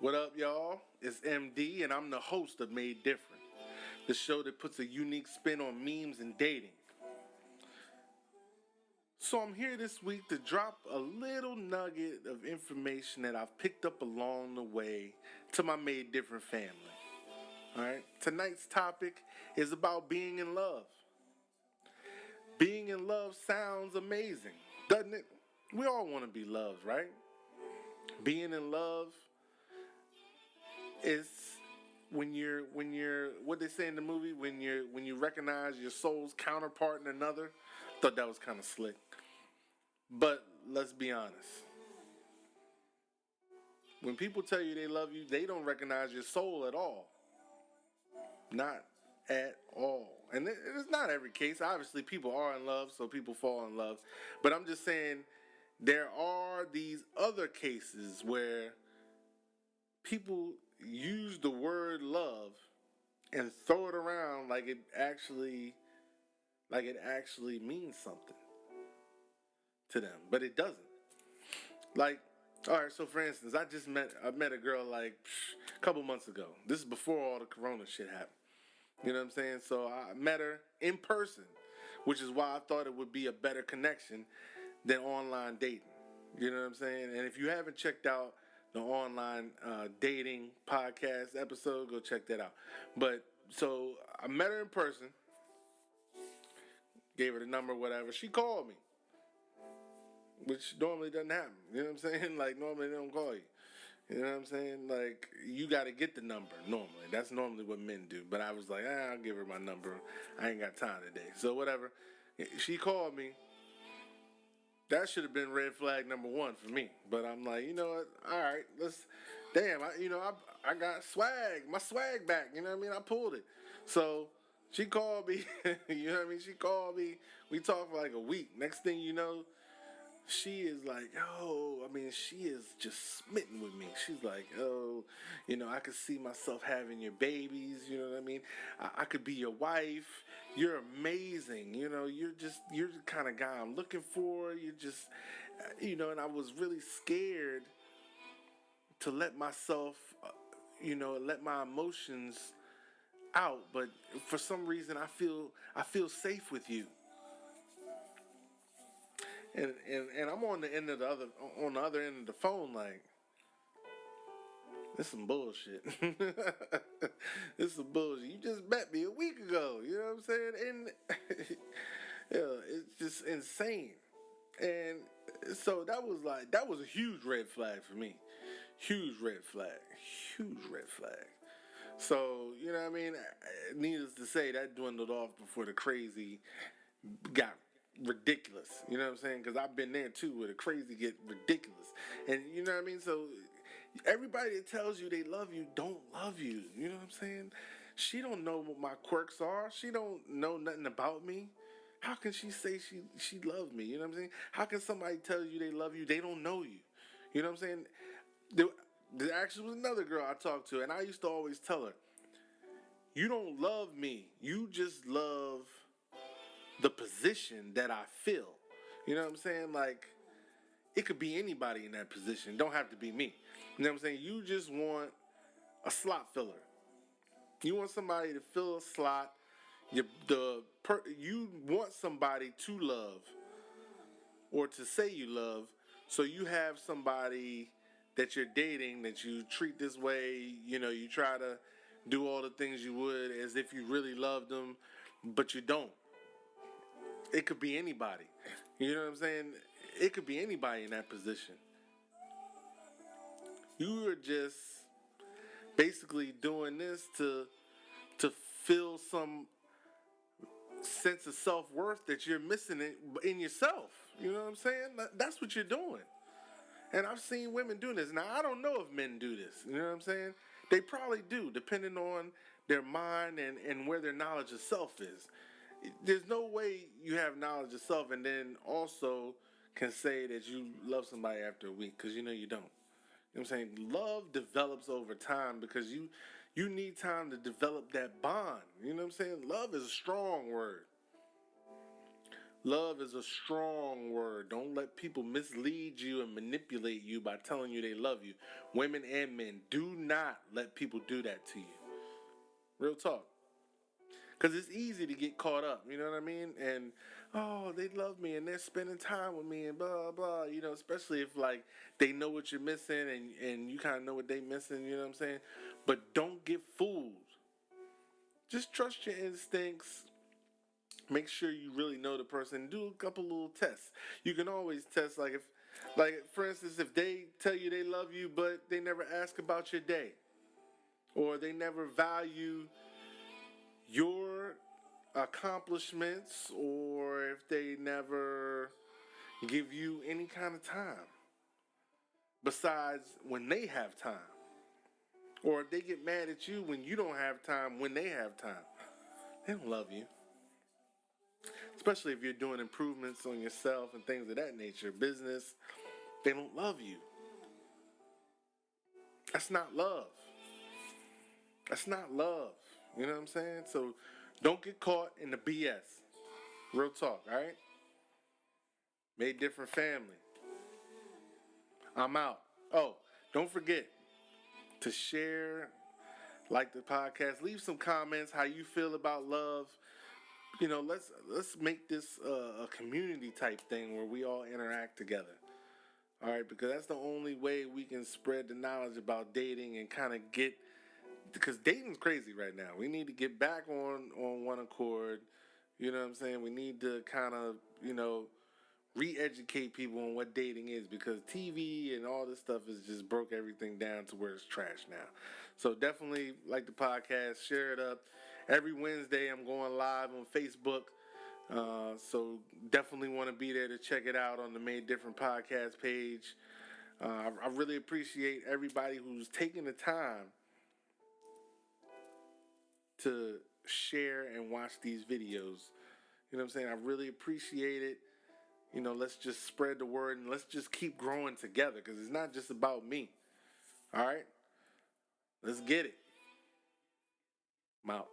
What up, y'all? It's MD, and I'm the host of Made Different, the show that puts a unique spin on memes and dating. So I'm here this week to drop a little nugget of information that I've picked up along the way to my Made Different family. Alright, tonight's topic is about being in love. Being in love sounds amazing, doesn't it? We all want to be loved, right? Being in love is when you're what they say in the movie, when you recognize your soul's counterpart in another. Thought that was kind of slick. But let's be honest. When people tell you they love you, they don't recognize your soul at all. Not at all. And it's not every case. Obviously, people are in love, so people fall in love. But I'm just saying there are these other cases where people use the word love and throw it around like it actually means something to them, but it doesn't. Like, all right, so for instance, I met a girl like a couple months ago. This is before all the corona shit happened. You know what I'm saying? So I met her in person, which is why I thought it would be a better connection than online dating. You know what I'm saying? And if you haven't checked out the online dating podcast episode, go check that out. But so I met her in person, gave her the number, whatever. She called me, which normally doesn't happen. You know what I'm saying? Like, normally they don't call you. You know what I'm saying? Like, you got to get the number normally. That's normally what men do. But I was like, I'll give her my number. I ain't got time today. So whatever. She called me. That should have been red flag number one for me. But I'm like, you know what? All right, I got swag. My swag back. You know what I mean? I pulled it. So she called me. You know what I mean? She called me. We talked for like a week. Next thing you know, she is like, she is just smitten with me. She's like, I could see myself having your babies. You know what I mean? I could be your wife. You're amazing. You know, you're the kind of guy I'm looking for. You're just, and I was really scared to let myself, let my emotions out. But for some reason, I feel safe with you. And I'm on the other end of the phone, like, this is some bullshit. This is some bullshit. You just met me a week ago. You know what I'm saying? And it's just insane. And so that was a huge red flag for me. Huge red flag. So, you know what I mean? Needless to say, that dwindled off before the crazy got ridiculous. You know what I'm saying? Because I've been there too, where the crazy get ridiculous. And you know what I mean? So everybody that tells you they love you don't love you. You know what I'm saying? She don't know what my quirks are. She don't know nothing about me. How can she say she loves me? You know what I'm saying? How can somebody tell you they love you? They don't know you. You know what I'm saying? There actually was another girl I talked to, and I used to always tell her, you don't love me. You just love the position that I fill. You know what I'm saying? Like, it could be anybody in that position. Don't have to be me. You know what I'm saying? You just want a slot filler. You want somebody to fill a slot. You want somebody to love or to say you love. So you have somebody that you're dating that you treat this way. You know, you try to do all the things you would as if you really loved them, but you don't. It could be anybody. You know what I'm saying? It could be anybody in that position. You are just basically doing this to feel some sense of self-worth that you're missing in yourself. You know what I'm saying? That's what you're doing. And I've seen women do this. Now, I don't know if men do this. You know what I'm saying? They probably do, depending on their mind and where their knowledge of self is. There's no way you have knowledge of self and then also can say that you love somebody after a week, because you know you don't. You know what I'm saying? Love develops over time because you need time to develop that bond. You know what I'm saying? Love is a strong word. Love is a strong word. Don't let people mislead you and manipulate you by telling you they love you. Women and men, do not let people do that to you. Real talk. Because it's easy to get caught up, you know what I mean? And, oh, they love me and they're spending time with me and blah, blah, especially if, like, they know what you're missing and you kind of know what they're missing, you know what I'm saying? But don't get fooled. Just trust your instincts. Make sure you really know the person. Do a couple little tests. You can always test, like, for instance, if they tell you they love you, but they never ask about your day, or they never value your accomplishments, or if they never give you any kind of time besides when they have time, or if they get mad at you when you don't have time when they have time, they don't love you. Especially if you're doing improvements on yourself and things of that nature, business, they don't love you. That's not love. That's not love. You know what I'm saying? So don't get caught in the BS. Real talk, all right? Made different family. I'm out. Oh, don't forget to share, like the podcast, leave some comments how you feel about love. Let's make this a community type thing where we all interact together. All right, because that's the only way we can spread the knowledge about dating and kind of get, because dating's crazy right now. We need to get back on one accord. You know what I'm saying? We need to kind of, re-educate people on what dating is, because TV and all this stuff has just broke everything down to where it's trash now. So definitely like the podcast, share it up. Every Wednesday I'm going live on Facebook. So definitely want to be there to check it out on the Made Different podcast page. I really appreciate everybody who's taking the time to share and watch these videos. You know what I'm saying? I really appreciate it. Let's just spread the word and let's just keep growing together, because it's not just about me. All right? Let's get it. I'm out.